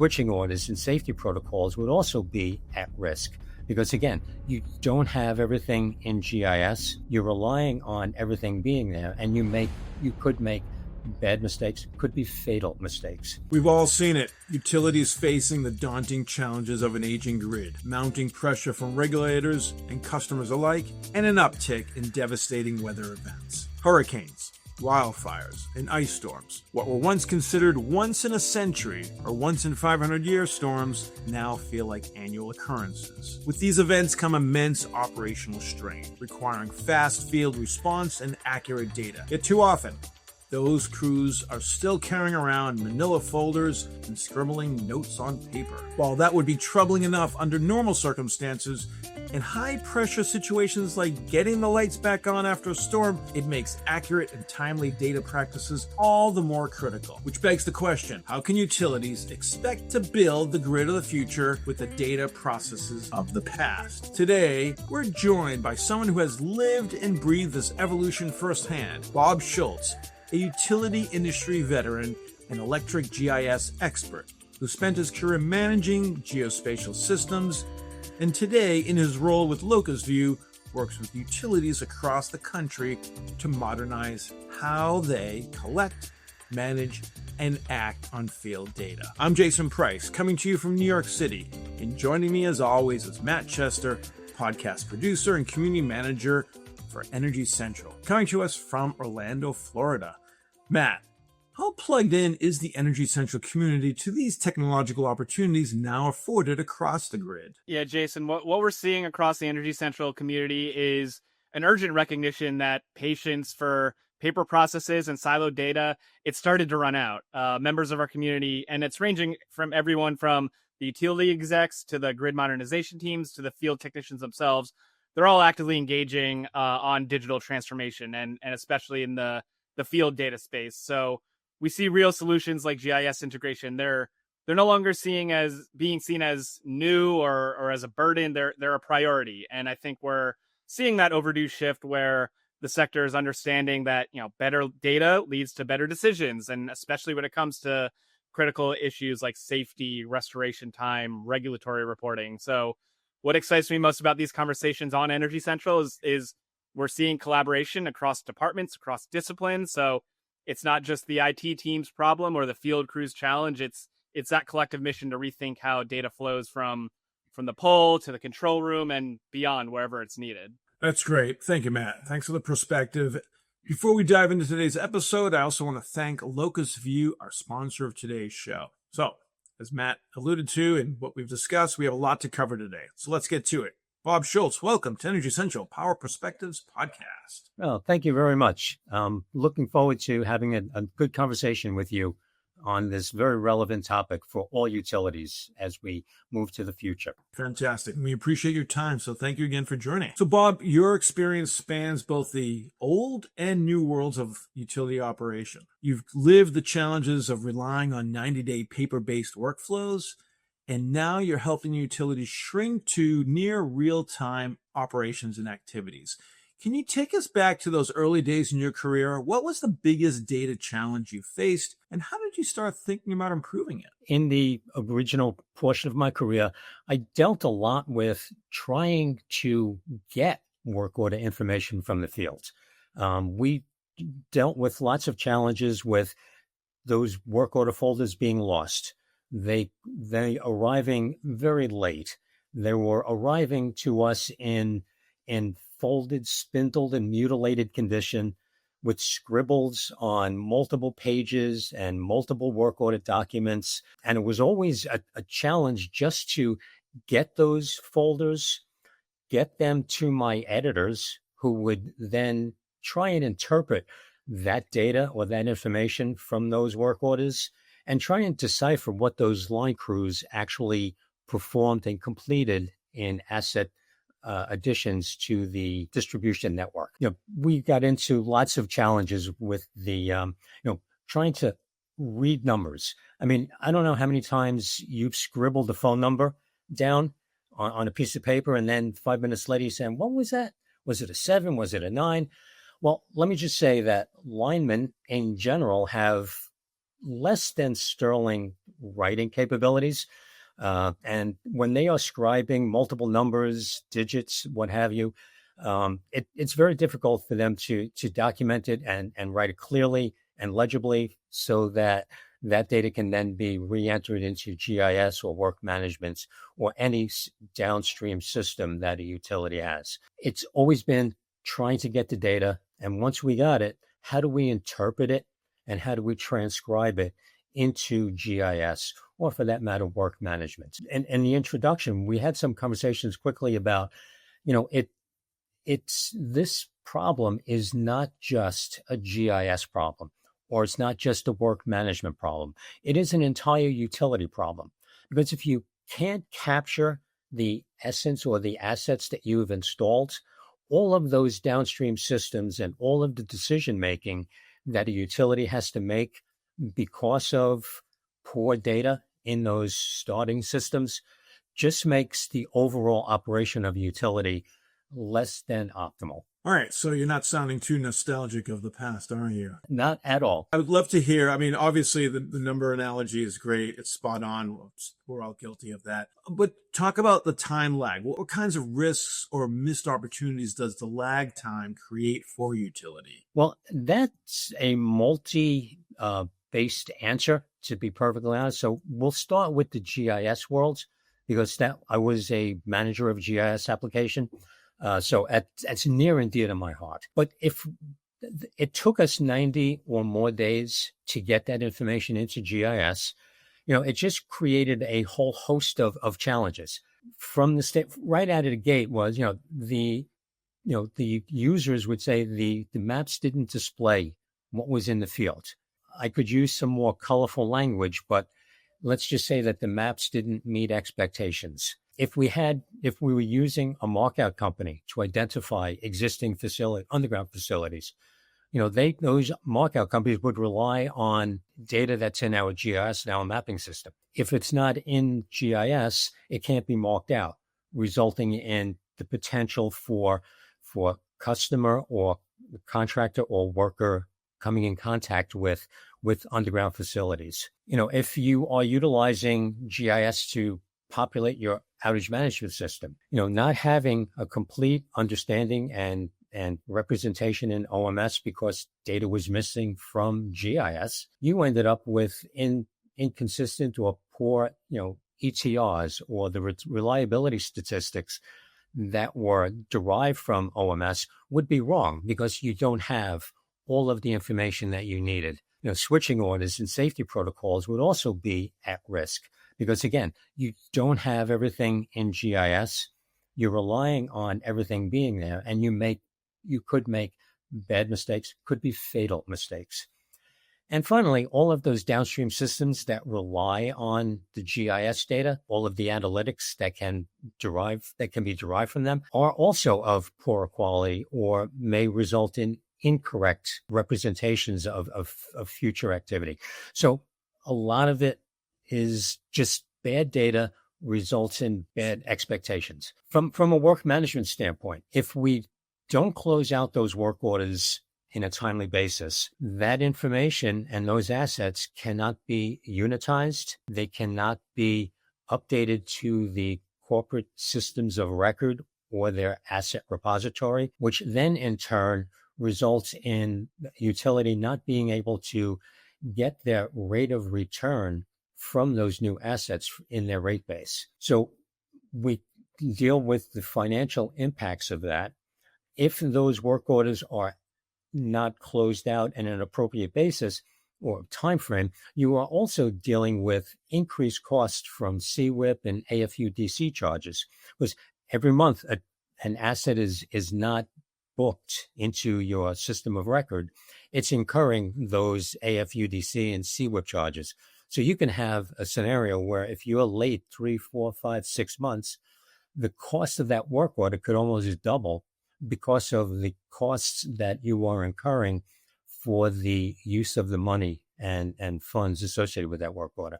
Switching orders and safety protocols would also be at risk. Because again, you don't have everything in GIS. You're relying on everything being there, and you could make bad mistakes, could be fatal mistakes. We've all seen it. Utilities facing the daunting challenges of an aging grid, mounting pressure from regulators and customers alike, and an uptick in devastating weather events. Hurricanes, wildfires, and ice storms. What were once considered once in a century or once in 500-year storms now feel like annual occurrences. With these events come immense operational strain, requiring fast field response and accurate data. Yet too often, those crews are still carrying around manila folders and scribbling notes on paper. While that would be troubling enough under normal circumstances, in high-pressure situations like getting the lights back on after a storm, it makes accurate and timely data practices all the more critical. Which begs the question, how can utilities expect to build the grid of the future with the data processes of the past? Today, we're joined by someone who has lived and breathed this evolution firsthand, Bob Schultz, a utility industry veteran and electric GIS expert who spent his career managing geospatial systems, and today, in his role with Locusview, works with utilities across the country to modernize how they collect, manage, and act on field data. I'm Jason Price, coming to you from New York City, and joining me as always is Matt Chester, podcast producer and community manager for Energy Central, coming to us from Orlando, Florida. Matt, how plugged in is the Energy Central community to these technological opportunities now afforded across the grid? Yeah, Jason, what we're seeing across the Energy Central community is an urgent recognition that patience for paper processes and siloed data, it started to run out. Members of our community, and it's ranging from everyone from the utility execs to the grid modernization teams to the field technicians themselves, they're all actively engaging on digital transformation and especially in the field data space. So we see real solutions like GIS integration. They're no longer being seen as new or as a burden. They're a priority. And I think we're seeing that overdue shift where the sector is understanding that, better data leads to better decisions. And especially when it comes to critical issues like safety, restoration time, regulatory reporting. So what excites me most about these conversations on Energy Central is we're seeing collaboration across departments, across disciplines. So it's not just the IT team's problem or the field crew's challenge. It's that collective mission to rethink how data flows from the pole to the control room and beyond, wherever it's needed. That's great. Thank you, Matt. Thanks for the perspective. Before we dive into today's episode, I also want to thank Locusview, our sponsor of today's show. So, as Matt alluded to and what we've discussed, we have a lot to cover today. So let's get to it. Bob Schultz, welcome to Energy Central Power Perspectives podcast. Well, thank you very much. Looking forward to having a good conversation with you on this very relevant topic for all utilities as we move to the future. Fantastic. We appreciate your time, so thank you again for joining. So, Bob, your experience spans both the old and new worlds of utility operation. You've lived the challenges of relying on 90-day paper-based workflows, and now you're helping utilities shrink to near real-time operations and activities. Can you take us back to those early days in your career? What was the biggest data challenge you faced, and how did you start thinking about improving it? In the original portion of my career, I dealt a lot with trying to get work order information from the field. We dealt with lots of challenges with those work order folders being lost. They arriving very late. They were arriving to us in folded, spindled, and mutilated condition with scribbles on multiple pages and multiple work order documents. And it was always a challenge just to get those folders, get them to my editors, who would then try and interpret that data or that information from those work orders and try and decipher what those line crews actually performed and completed in asset additions to the distribution network. We got into lots of challenges with the, trying to read numbers. I mean, I don't know how many times you've scribbled a phone number down on a piece of paper, and then 5 minutes later you're saying, what was that? Was it a 7? Was it a 9? Well, let me just say that linemen in general have less than sterling writing capabilities. And when they are scribing multiple numbers, digits, what have you, it's very difficult for them to document it and write it clearly and legibly so that that data can then be re-entered into GIS or work management or any downstream system that a utility has. It's always been trying to get the data. And once we got it, how do we interpret it and how do we transcribe it into GIS or, for that matter, work management? And in the introduction, we had some conversations quickly about, it's this problem is not just a GIS problem, or it's not just a work management problem. It is an entire utility problem. Because if you can't capture the essence or the assets that you've installed, all of those downstream systems and all of the decision making that a utility has to make because of poor data in those starting systems just makes the overall operation of a utility less than optimal. All right, so you're not sounding too nostalgic of the past, are you? Not at all. I would love to hear, obviously the number analogy is great. It's spot on. We're all guilty of that. But talk about the time lag. What kinds of risks or missed opportunities does the lag time create for utility? Well, that's a multi-based answer, to be perfectly honest. So we'll start with the GIS world, because I was a manager of a GIS application. So it's near and dear to my heart. But if it took us 90 or more days to get that information into GIS, it just created a whole host of challenges. From the state, right out of the gate was, the users would say the maps didn't display what was in the field. I could use some more colorful language, but let's just say that the maps didn't meet expectations. If we were using a markout company to identify existing underground facilities, those markout companies would rely on data that's in our GIS and our mapping system. If it's not in GIS, it can't be marked out, resulting in the potential for customer or contractor or worker coming in contact with underground facilities. If you are utilizing GIS to populate your outage management system, not having a complete understanding and representation in OMS because data was missing from GIS, you ended up with inconsistent or poor, ETRs, or the reliability statistics that were derived from OMS would be wrong because you don't have all of the information that you needed. Switching orders and safety protocols would also be at risk. Because again, you don't have everything in GIS. You're relying on everything being there, and you could make bad mistakes, could be fatal mistakes. And finally, all of those downstream systems that rely on the GIS data, all of the analytics that can be derived from them, are also of poor quality or may result in incorrect representations of future activity. So a lot of it is just bad data results in bad expectations. From a work management standpoint, if we don't close out those work orders in a timely basis, that information and those assets cannot be unitized. They cannot be updated to the corporate systems of record or their asset repository, which then in turn results in utility not being able to get their rate of return from those new assets in their rate base. So we deal with the financial impacts of that. If those work orders are not closed out in an appropriate basis or time frame, you are also dealing with increased costs from CWIP and AFUDC charges, because every month an asset is not booked into your system of record. It's incurring those AFUDC and CWIP charges. So you can have a scenario where if you're late 3, 4, 5, 6 months, the cost of that work order could almost double because of the costs that you are incurring for the use of the money and funds associated with that work order.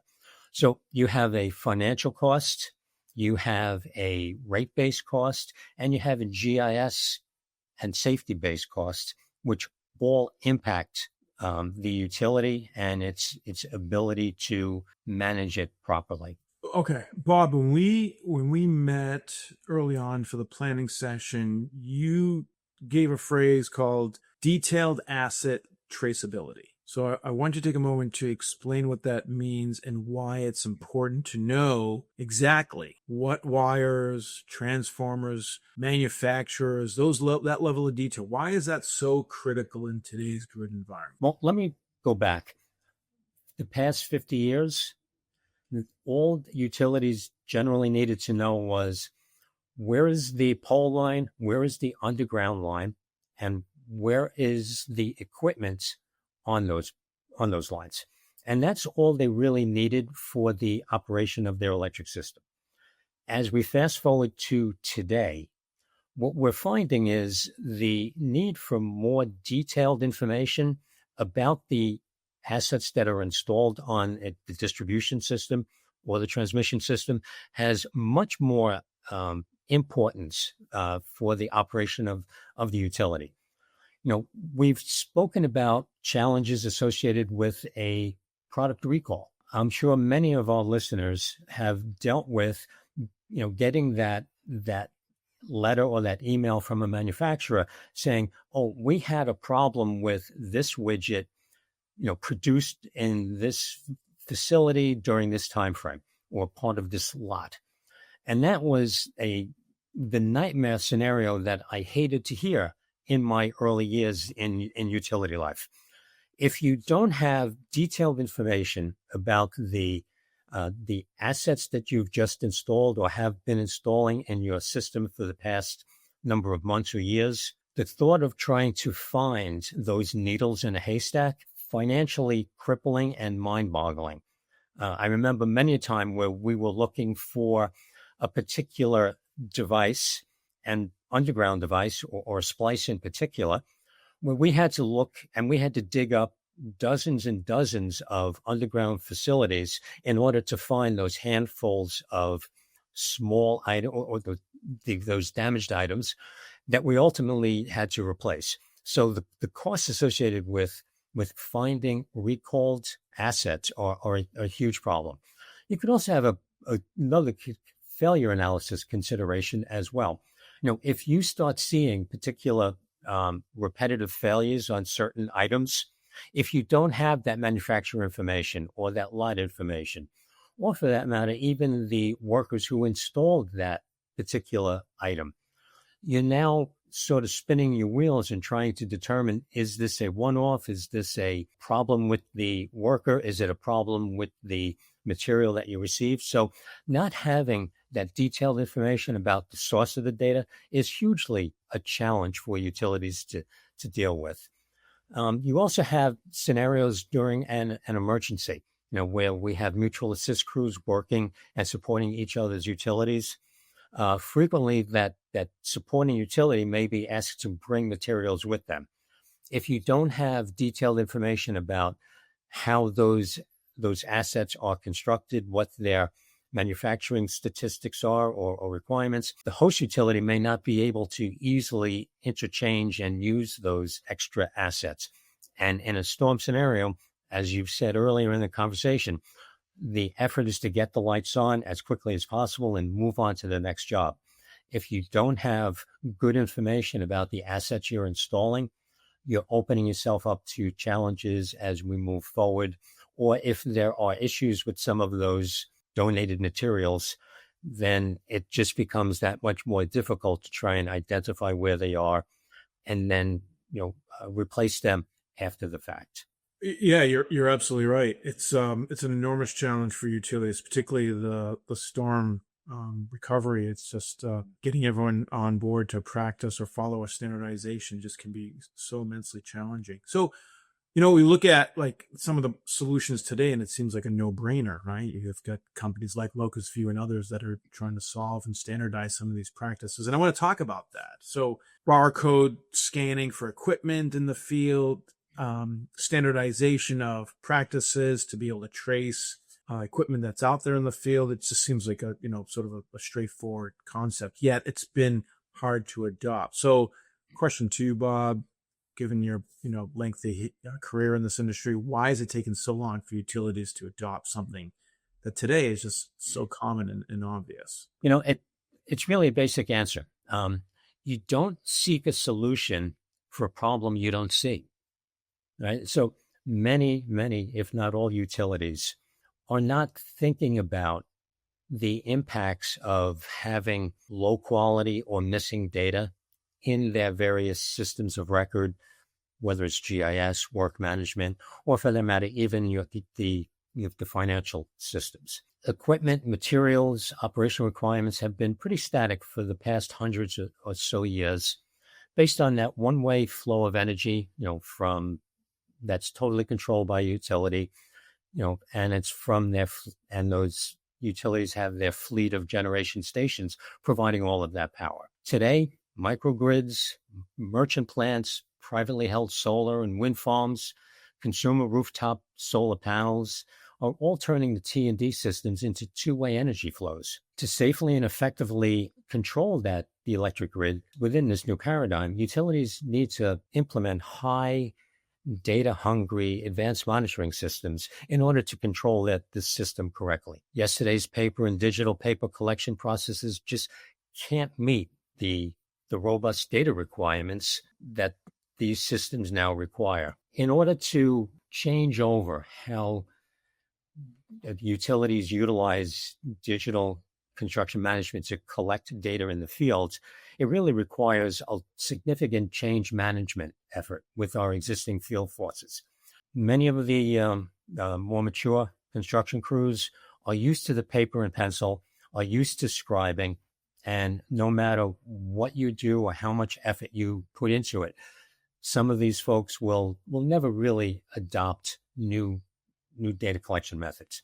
So you have a financial cost, you have a rate-based cost, and you have a GIS and safety-based cost, which all impact the utility and its ability to manage it properly. Okay, Bob, when we met early on for the planning session, you gave a phrase called detailed asset traceability. So I want you to take a moment to explain what that means and why it's important to know exactly what wires, transformers, manufacturers, that level of detail. Why is that so critical in today's grid environment? Well, let me go back. The past 50 years, all utilities generally needed to know was, where is the pole line, where is the underground line, and where is the equipment on those lines. And that's all they really needed for the operation of their electric system. As we fast forward to today, what we're finding is the need for more detailed information about the assets that are installed on the distribution system or the transmission system has much more importance for the operation of the utility. We've spoken about challenges associated with a product recall. I'm sure many of our listeners have dealt with, getting that letter or that email from a manufacturer saying, "Oh, we had a problem with this widget, produced in this facility during this time frame or part of this lot." And that was the nightmare scenario that I hated to hear in my early years in utility life. If you don't have detailed information about the assets that you've just installed or have been installing in your system for the past number of months or years, the thought of trying to find those needles in a haystack, financially crippling and mind-boggling. I remember many a time where we were looking for a particular device, and underground device or splice in particular, where we had to look and we had to dig up dozens and dozens of underground facilities in order to find those handfuls of small items or those damaged items that we ultimately had to replace. So the costs associated with finding recalled assets are a huge problem. You could also have another failure analysis consideration as well. If you start seeing particular repetitive failures on certain items, if you don't have that manufacturer information or that lot information, or for that matter, even the workers who installed that particular item, you're now sort of spinning your wheels and trying to determine, is this a one-off? Is this a problem with the worker? Is it a problem with the material that you received? So not having that detailed information about the source of the data is hugely a challenge for utilities to deal with. You also have scenarios during an emergency, where we have mutual assist crews working and supporting each other's utilities. Frequently, that supporting utility may be asked to bring materials with them. If you don't have detailed information about how those assets are constructed, what their manufacturing statistics are or requirements, the host utility may not be able to easily interchange and use those extra assets. And in a storm scenario, as you've said earlier in the conversation, the effort is to get the lights on as quickly as possible and move on to the next job. If you don't have good information about the assets you're installing, you're opening yourself up to challenges as we move forward. Or if there are issues with some of those donated materials, then it just becomes that much more difficult to try and identify where they are and then, replace them after the fact. Yeah, you're absolutely right. It's an enormous challenge for utilities, particularly the storm recovery. It's just getting everyone on board to practice or follow a standardization just can be so immensely challenging. So, we look at like some of the solutions today and it seems like a no-brainer, right? You've got companies like Locusview and others that are trying to solve and standardize some of these practices. And I want to talk about that. So barcode scanning for equipment in the field, standardization of practices to be able to trace equipment that's out there in the field. It just seems like a straightforward concept, yet it's been hard to adopt. So question to you, Bob, given your lengthy career in this industry, why is it taking so long for utilities to adopt something that today is just so common and obvious? It's really a basic answer. You don't seek a solution for a problem you don't see, right? So many, if not all utilities are not thinking about the impacts of having low quality or missing data in their various systems of record, whether it's GIS, work management, or for that matter, even the financial systems. Equipment, materials, operational requirements have been pretty static for the past hundreds or so years, based on that one-way flow of energy, from that's totally controlled by utility, and it's from and those utilities have their fleet of generation stations providing all of that power. Today, microgrids, merchant plants, privately held solar and wind farms, consumer rooftop solar panels are all turning the T&D systems into two-way energy flows. To safely and effectively control the electric grid within this new paradigm, utilities need to implement high data-hungry advanced monitoring systems in order to control the system correctly. Yesterday's paper and digital paper collection processes just can't meet the robust data requirements that these systems now require. In order to change over how utilities utilize digital construction management to collect data in the field, it really requires a significant change management effort with our existing field forces. Many of the more mature construction crews are used to the paper and pencil, are used to scribing, and no matter what you do or how much effort you put into it, some of these folks will never really adopt new data collection methods,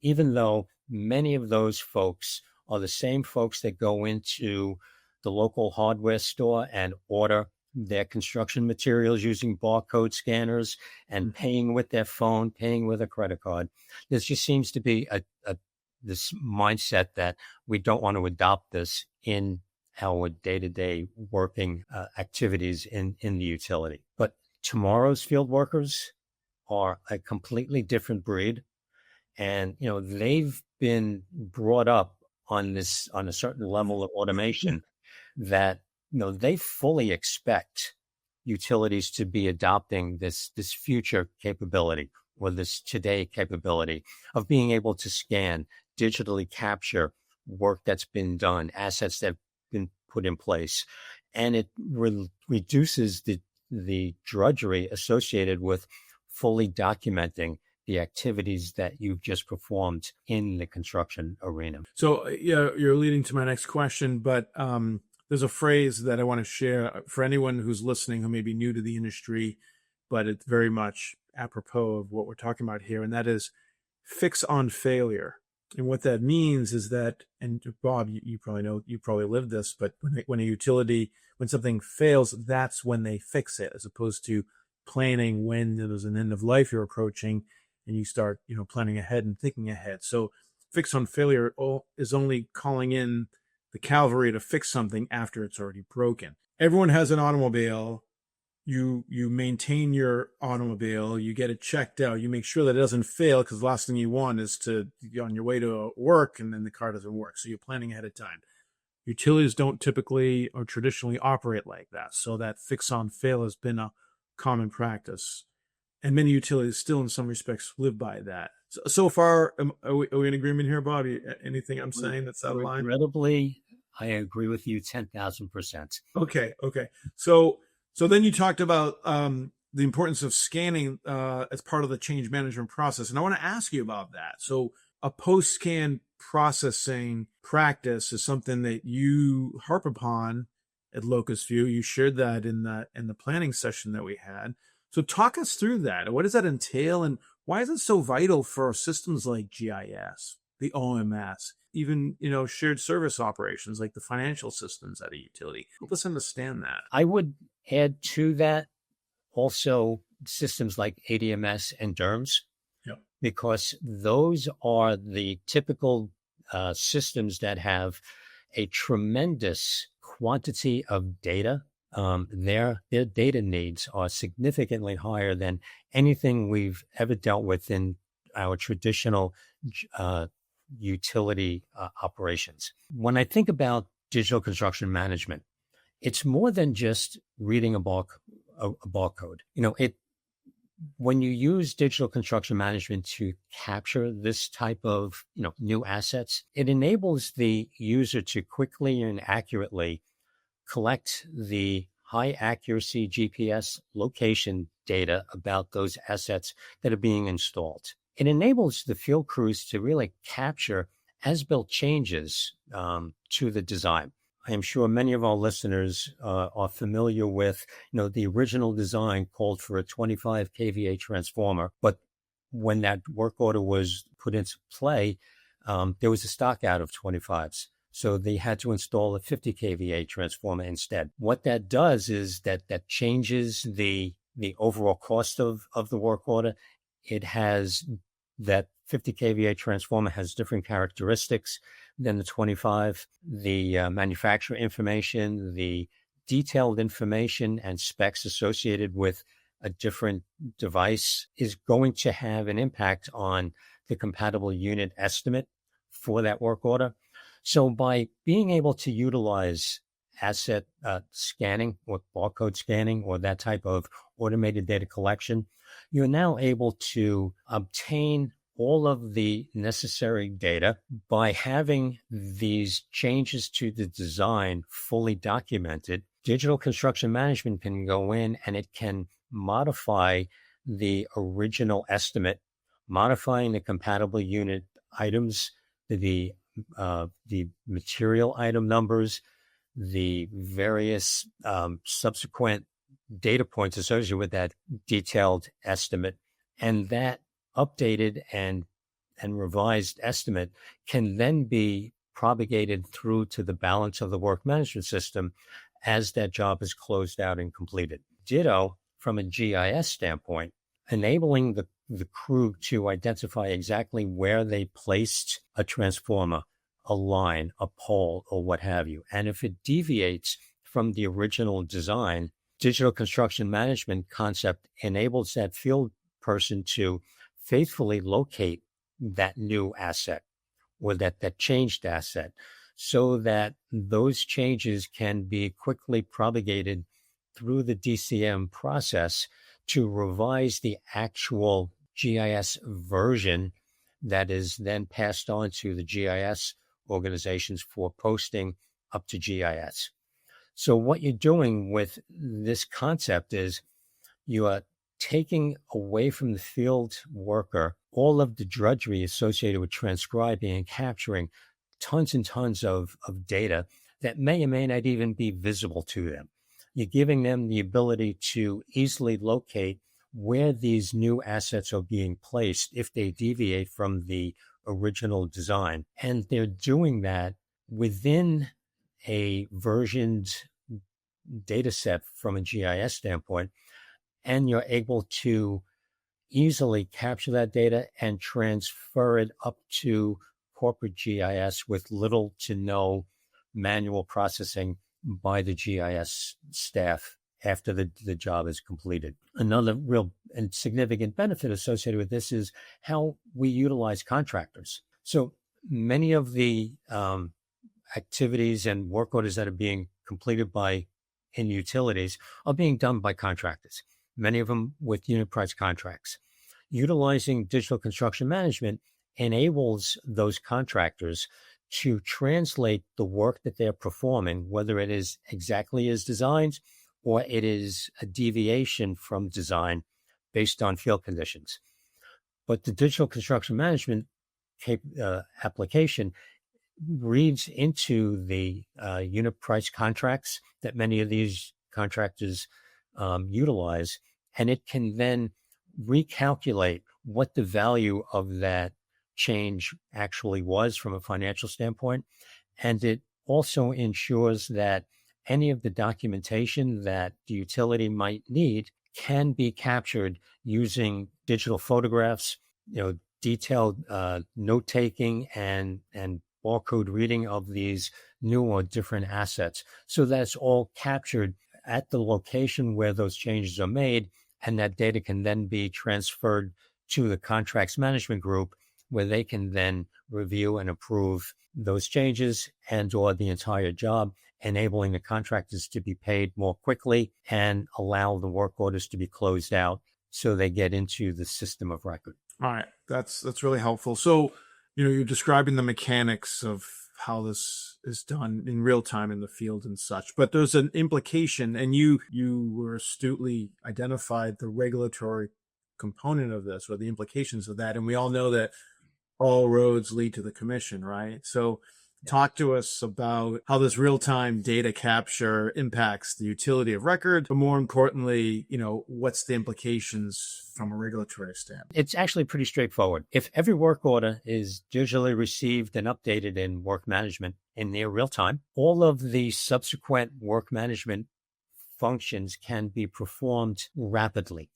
even though many of those folks are the same folks that go into the local hardware store and order their construction materials using barcode scanners and paying with their phone, paying with a credit card. There just seems to be this mindset that we don't want to adopt this in our day-to-day working activities in the utility. But tomorrow's field workers are a completely different breed. And, they've been brought up on a certain level of automation that, they fully expect utilities to be adopting this future capability or this today capability of being able to scan, digitally capture work that's been done, assets that have been put in place. And it reduces the drudgery associated with fully documenting the activities that you've just performed in the construction arena. So, you're leading to my next question, but there's a phrase that I want to share for anyone who's listening who may be new to the industry, but it's very much apropos of what we're talking about here, and that is fix on failure. And what that means is that, and Bob, you probably know, you probably lived this, but when something fails, that's when they fix it, as opposed to planning when there's an end of life you're approaching and you start, planning ahead and thinking ahead. So fix on failure is only calling in the cavalry to fix something after it's already broken. Everyone has an automobile. You maintain your automobile, you get it checked out, you make sure that it doesn't fail, because the last thing you want is to be on your way to work and then the car doesn't work. So you're planning ahead of time. Utilities don't typically or traditionally operate like that. So that fix on fail has been a common practice. And many utilities still in some respects live by that. So far, are we in agreement here, Bobby? Anything I'm saying that's out of line? Incredibly, I agree with you 10,000%. Okay. So then you talked about the importance of scanning as part of the change management process. And I want to ask you about that. So a post-scan processing practice is something that you harp upon at Locusview. You shared that in the planning session that we had. So talk us through that. What does that entail? And why is it so vital for systems like GIS, the OMS, even, shared service operations like the financial systems at a utility? Help us understand that. I would add to that also systems like ADMS and DERMS, because those are the typical systems that have a tremendous quantity of data their data needs are significantly higher than anything we've ever dealt with in our traditional uh, utility operations. When I think about digital construction management, it's more than just reading a barcode. When you use digital construction management to capture this type of new assets, it enables the user to quickly and accurately collect the high accuracy GPS location data about those assets that are being installed. It enables the field crews to really capture as-built changes to the design. I am sure many of our listeners are familiar with, the original design called for a 25 kVA transformer, but when that work order was put into play, there was a stock out of 25s. So they had to install a 50 kVA transformer instead. What that does is that changes the overall cost of the work order. It has that 50 kVA transformer has different characteristics than the 25. The manufacturer information, the detailed information and specs associated with a different device is going to have an impact on the compatible unit estimate for that work order. So by being able to utilize asset scanning or barcode scanning or that type of automated data collection, you're now able to obtain all of the necessary data by having these changes to the design fully documented. Digital construction management can go in and it can modify the original estimate, modifying the compatible unit items, the material item numbers, the various subsequent data points associated with that detailed estimate, and that updated and revised estimate can then be propagated through to the balance of the work management system as that job is closed out and completed. Ditto from a GIS standpoint, enabling the crew to identify exactly where they placed a transformer, a line, a pole, or what have you. And if it deviates from the original design, digital construction management concept enables that field person to faithfully locate that new asset or that changed asset so that those changes can be quickly propagated through the DCM process to revise the actual GIS version that is then passed on to the GIS organizations for posting up to GIS. So what you're doing with this concept is you are taking away from the field worker all of the drudgery associated with transcribing and capturing tons and tons of data that may or may not even be visible to them. You're giving them the ability to easily locate where these new assets are being placed if they deviate from the original design. And they're doing that within a versioned data set from a GIS standpoint. And you're able to easily capture that data and transfer it up to corporate GIS with little to no manual processing by the GIS staff after the job is completed. Another real and significant benefit associated with this is how we utilize contractors. So many of the activities and work orders that are being completed in utilities are being done by contractors, many of them with unit price contracts. Utilizing digital construction management enables those contractors to translate the work that they're performing, whether it is exactly as designed or it is a deviation from design based on field conditions. But the digital construction management application reads into the unit price contracts that many of these contractors utilize, and it can then recalculate what the value of that change actually was from a financial standpoint. And it also ensures that any of the documentation that the utility might need can be captured using digital photographs, detailed note-taking and barcode reading of these new or different assets. So that's all captured at the location where those changes are made, and that data can then be transferred to the contracts management group, where they can then review and approve those changes and or the entire job, enabling the contractors to be paid more quickly and allow the work orders to be closed out so they get into the system of record. All right. That's really helpful. So, you're describing the mechanics of how this is done in real time in the field and such, but there's an implication, and you were astutely identified the regulatory component of this, or the implications of that. And we all know that all roads lead to the commission, right? So talk to us about how this real-time data capture impacts the utility of record, but more importantly, what's the implications from a regulatory standpoint? It's actually pretty straightforward. If every work order is digitally received and updated in work management in near real time, all of the subsequent work management functions can be performed rapidly.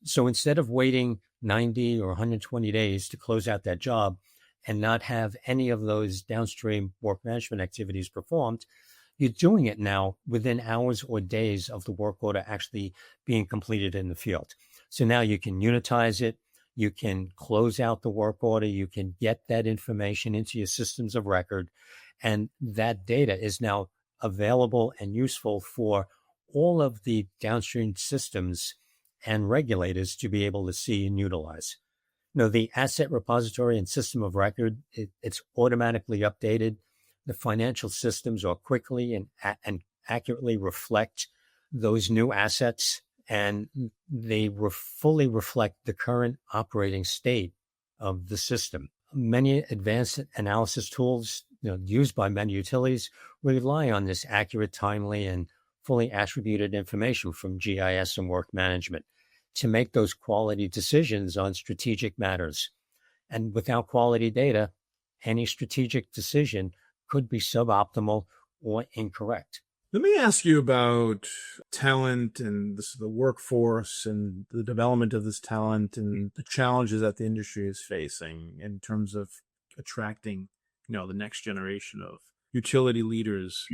So instead of waiting 90 or 120 days to close out that job and not have any of those downstream work management activities performed, you're doing it now within hours or days of the work order actually being completed in the field. So now you can unitize it, you can close out the work order, you can get that information into your systems of record, and that data is now available and useful for all of the downstream systems and regulators to be able to see and utilize. The asset repository and system of record, it's automatically updated. The financial systems are quickly and accurately reflect those new assets, and they fully reflect the current operating state of the system. Many advanced analysis tools used by many utilities rely on this accurate, timely, and fully attributed information from GIS and work management to make those quality decisions on strategic matters. And without quality data, any strategic decision could be suboptimal or incorrect. Let me ask you about talent and the workforce and the development of this talent and the challenges that the industry is facing in terms of attracting, the next generation of utility leaders.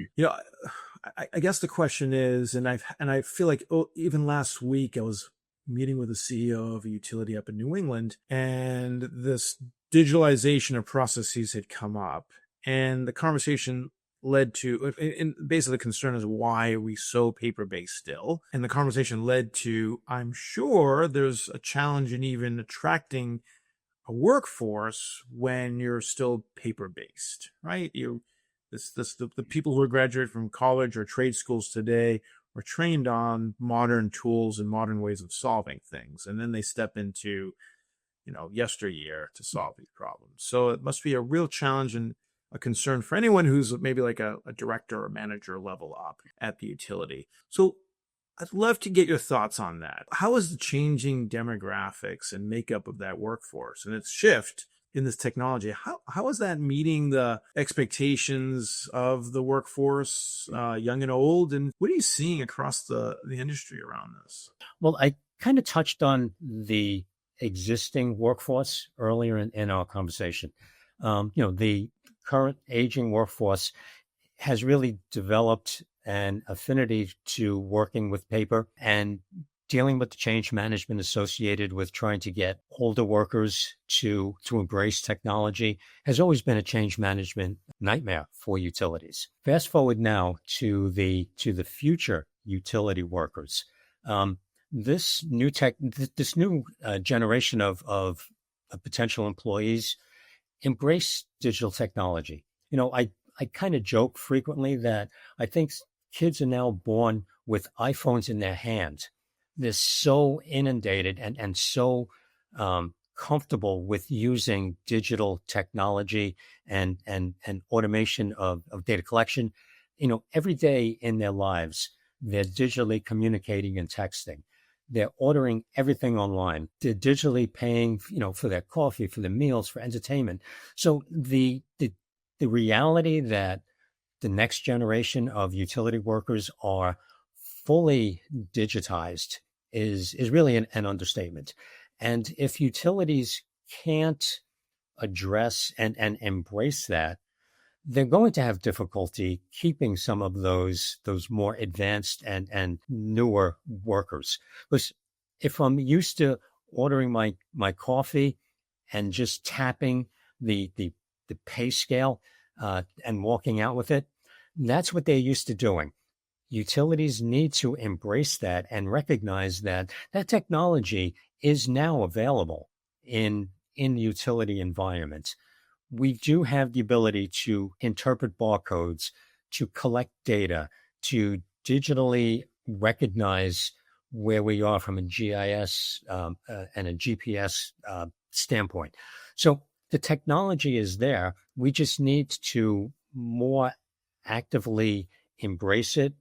I guess the question is, and I feel like even last week I was meeting with the CEO of a utility up in New England, and this digitalization of processes had come up, and the conversation led to, and basically the concern is, why are we so paper-based still? And the conversation led to, I'm sure there's a challenge in even attracting a workforce when you're still paper-based, right? The people who are graduated from college or trade schools today are trained on modern tools and modern ways of solving things. And then they step into, yesteryear to solve these problems. So it must be a real challenge and a concern for anyone who's maybe like a director or manager level up at the utility. So I'd love to get your thoughts on that. How is the changing demographics and makeup of that workforce and its shift in this technology, how is that meeting the expectations of the workforce, young and old? And what are you seeing across the industry around this? Well, I kind of touched on the existing workforce earlier in our conversation. The current aging workforce has really developed an affinity to working with paper and dealing with the change management associated with trying to get older workers to embrace technology has always been a change management nightmare for utilities. Fast forward now to the future utility workers. This new generation of potential employees embrace digital technology. I kind of joke frequently that I think kids are now born with iPhones in their hand. They're so inundated and so comfortable with using digital technology and automation of data collection. Every day in their lives, they're digitally communicating and texting. They're ordering everything online. They're digitally paying, for their coffee, for their meals, for entertainment. So the reality that the next generation of utility workers are fully digitized is really an understatement. And if utilities can't address and embrace that, they're going to have difficulty keeping some of those more advanced and newer workers. Because if I'm used to ordering my coffee and just tapping the pay scale and walking out with it, that's what they're used to doing. Utilities need to embrace that and recognize that that technology is now available in utility environments. We do have the ability to interpret barcodes, to collect data, to digitally recognize where we are from a GIS and a GPS standpoint. So the technology is there. We just need to more actively embrace it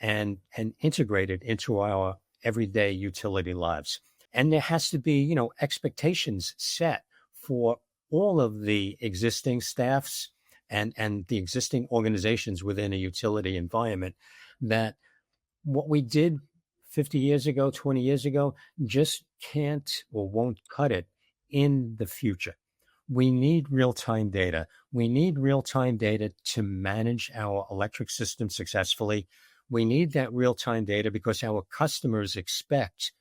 and integrate it into our everyday utility lives. And there has to be, expectations set for all of the existing staffs and the existing organizations within a utility environment, that what we did 50 years ago, 20 years ago, just can't or won't cut it in the future. We need real-time data. We need real-time data to manage our electric system successfully. We need that real-time data because our customers expect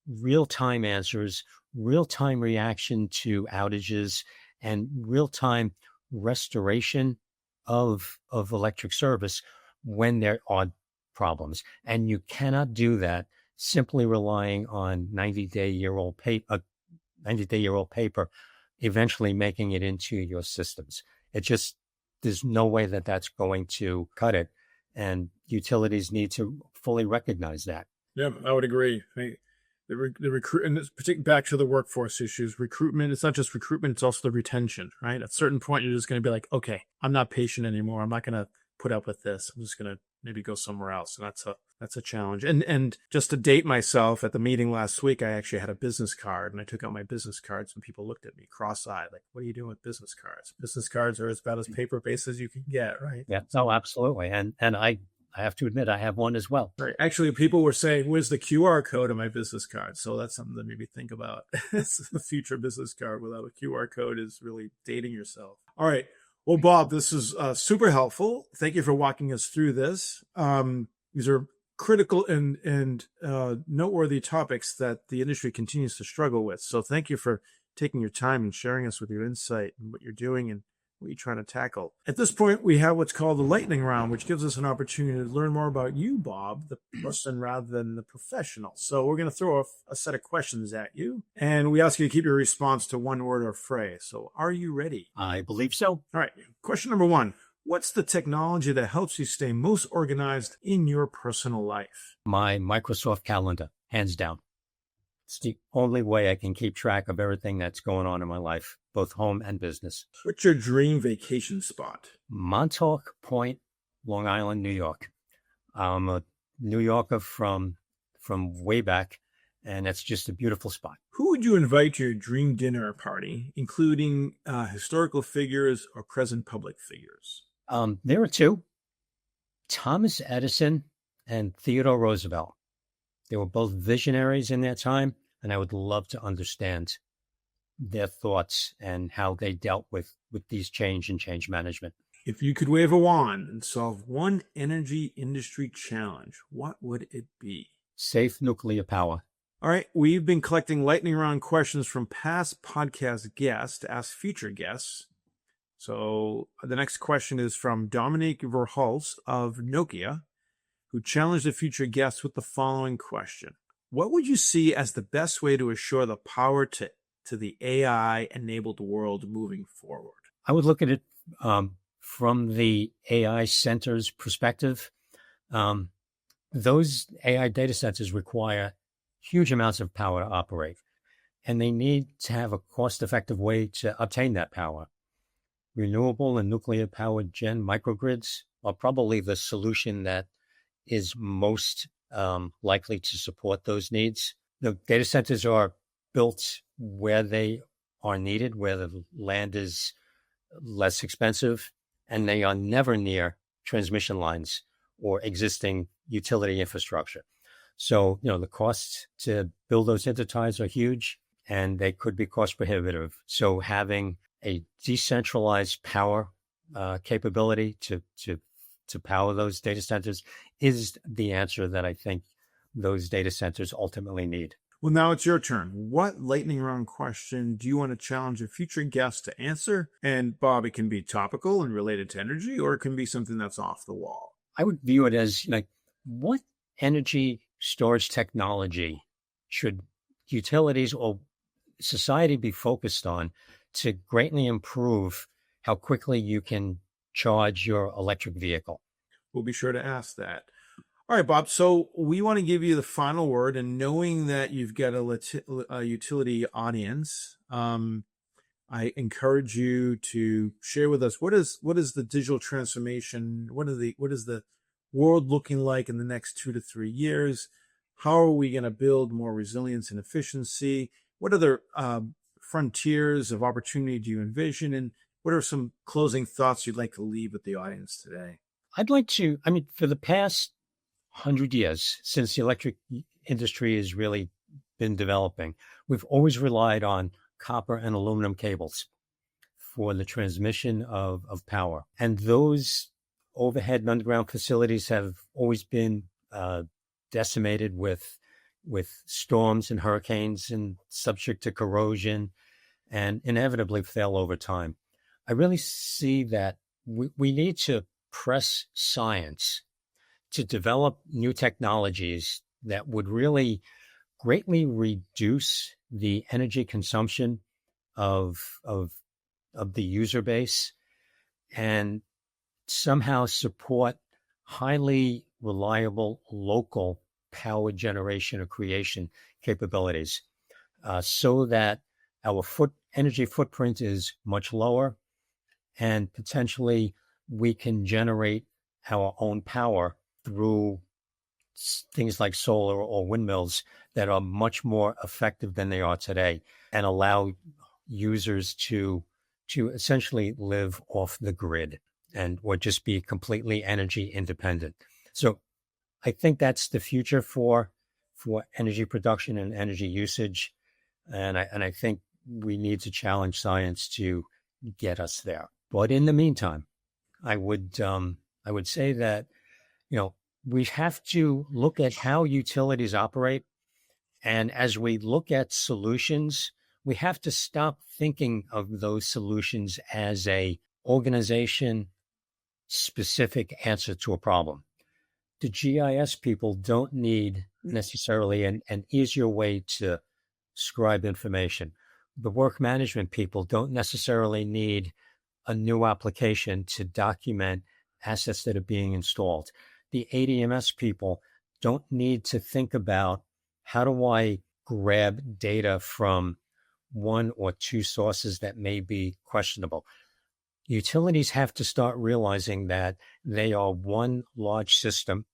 real-time answers, real-time reaction to outages, and real-time restoration of electric service when there are problems. And you cannot do that simply relying on 90-day-year-old paper eventually making it into your systems. There's no way that that's going to cut it. And utilities need to fully recognize that. Yeah, I would agree. The recruit, and it's back to the workforce issues. Recruitment, it's not just recruitment, it's also the retention, right? At a certain point, you're just going to be like, okay, I'm not patient anymore. I'm not going to put up with this. I'm just going to maybe go somewhere else. And that's a challenge. And just to date myself, at the meeting last week, I actually had a business card, and I took out my business cards, and people looked at me cross-eyed, like, what are you doing with business cards? Business cards are about as paper-based as you can get, right? Yeah, no, absolutely. And I have to admit, I have one as well. Right. Actually, people were saying, where's the QR code on my business card? So that's something to maybe think about. The future business card without a QR code is really dating yourself. All right. Well, Bob, this is super helpful. Thank you for walking us through this. These are critical and noteworthy topics that the industry continues to struggle with. So thank you for taking your time and sharing us with your insight and what you're doing and what you're trying to tackle. At this point, we have what's called the lightning round, which gives us an opportunity to learn more about you, Bob, the person rather than the professional. So we're going to throw a set of questions at you, and we ask you to keep your response to one word or phrase. So are you ready? I believe so. All right. Question number one. What's the technology that helps you stay most organized in your personal life? My Microsoft calendar, hands down. It's the only way I can keep track of everything that's going on in my life, both home and business. What's your dream vacation spot? Montauk Point, Long Island, New York. I'm a New Yorker from way back, and it's just a beautiful spot. Who would you invite to your dream dinner party, including historical figures or present public figures? There are two, Thomas Edison and Theodore Roosevelt. They were both visionaries in their time, and I would love to understand their thoughts and how they dealt with these change management. If you could wave a wand and solve one energy industry challenge, what would it be? Safe nuclear power. All right, we've been collecting lightning round questions from past podcast guests to ask future guests. So the next question is from Dominique Verhulst of Nokia, who challenged the future guests with the following question. What would you see as the best way to assure the power to the AI-enabled world moving forward? I would look at it from the AI center's perspective. Those AI data centers require huge amounts of power to operate, and they need to have a cost-effective way to obtain that power. Renewable and nuclear-powered gen microgrids are probably the solution that is most likely to support those needs. The data centers are built where they are needed, where the land is less expensive, and they are never near transmission lines or existing utility infrastructure. So, the costs to build those interties are huge, and they could be cost prohibitive. So having a decentralized power capability to power those data centers is the answer that I think those data centers ultimately need. Well, now it's your turn. What lightning round question do you want to challenge a future guest to answer? And Bob, it can be topical and related to energy, or it can be something that's off the wall. I would view it as like, what energy storage technology should utilities or society be focused on to greatly improve how quickly you can charge your electric vehicle? We'll be sure to ask that. All right, Bob. So we want to give you the final word, and knowing that you've got a utility audience, I encourage you to share with us what is the digital transformation. What is the world looking like in the next 2 to 3 years? How are we going to build more resilience and efficiency? What other frontiers of opportunity do you envision? And what are some closing thoughts you'd like to leave with the audience today? I'd like to, for the past 100 years, since the electric industry has really been developing, we've always relied on copper and aluminum cables for the transmission of power. And those overhead and underground facilities have always been decimated with storms and hurricanes and subject to corrosion and inevitably fail over time. I really see that we need to press science to develop new technologies that would really greatly reduce the energy consumption of the user base and somehow support highly reliable local power generation or creation capabilities, so that our energy footprint is much lower, and potentially we can generate our own power through things like solar or windmills that are much more effective than they are today, and allow users to essentially live off the grid or just be completely energy independent. So I think that's the future for energy production and energy usage. And I think we need to challenge science to get us there. But in the meantime, I would say that, we have to look at how utilities operate. And as we look at solutions, we have to stop thinking of those solutions as a organization specific answer to a problem. The GIS people don't need necessarily an easier way to scribe information. The work management people don't necessarily need a new application to document assets that are being installed. The ADMS people don't need to think about, how do I grab data from one or two sources that may be questionable. Utilities have to start realizing that they are one large system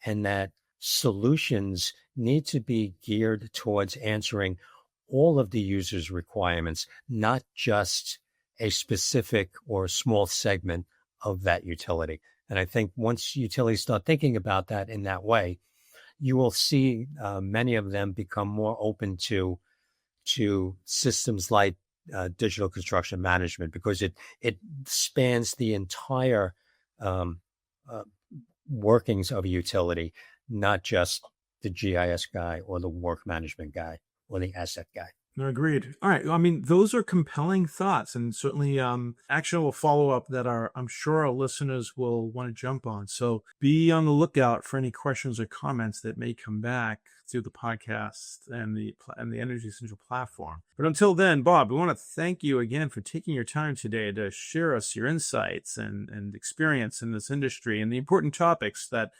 and that solutions need to be geared towards answering all of the user's requirements, not just a specific or small segment of that utility. And I think once utilities start thinking about that in that way, you will see many of them become more open to systems like digital construction management, because it spans the entire workings of a utility, not just the GIS guy or the work management guy or the asset guy. No, agreed. All right. Those are compelling thoughts, and certainly actionable follow-up that I'm sure our listeners will want to jump on. So be on the lookout for any questions or comments that may come back through the podcast and the Energy Central platform. But until then, Bob, we want to thank you again for taking your time today to share us your insights and experience in this industry and the important topics that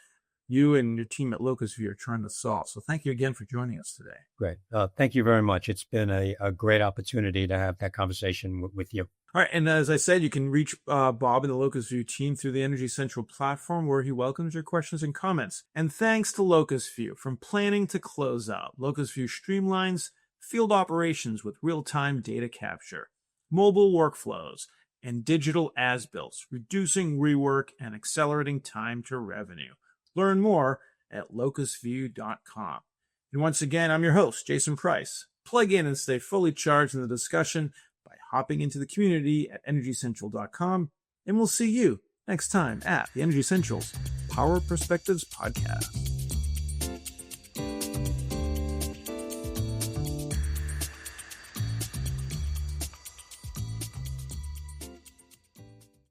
you and your team at Locusview are trying to solve. So thank you again for joining us today. Great. Thank you very much. It's been a great opportunity to have that conversation with you. All right. And as I said, you can reach Bob and the Locusview team through the Energy Central platform, where he welcomes your questions and comments. And thanks to Locusview. From planning to closeout, Locusview streamlines field operations with real-time data capture, mobile workflows, and digital as-builts, reducing rework and accelerating time to revenue. Learn more at locusview.com. And once again, I'm your host, Jason Price. Plug in and stay fully charged in the discussion by hopping into the community at energycentral.com And we'll see you next time at the Energy Central's Power Perspectives Podcast.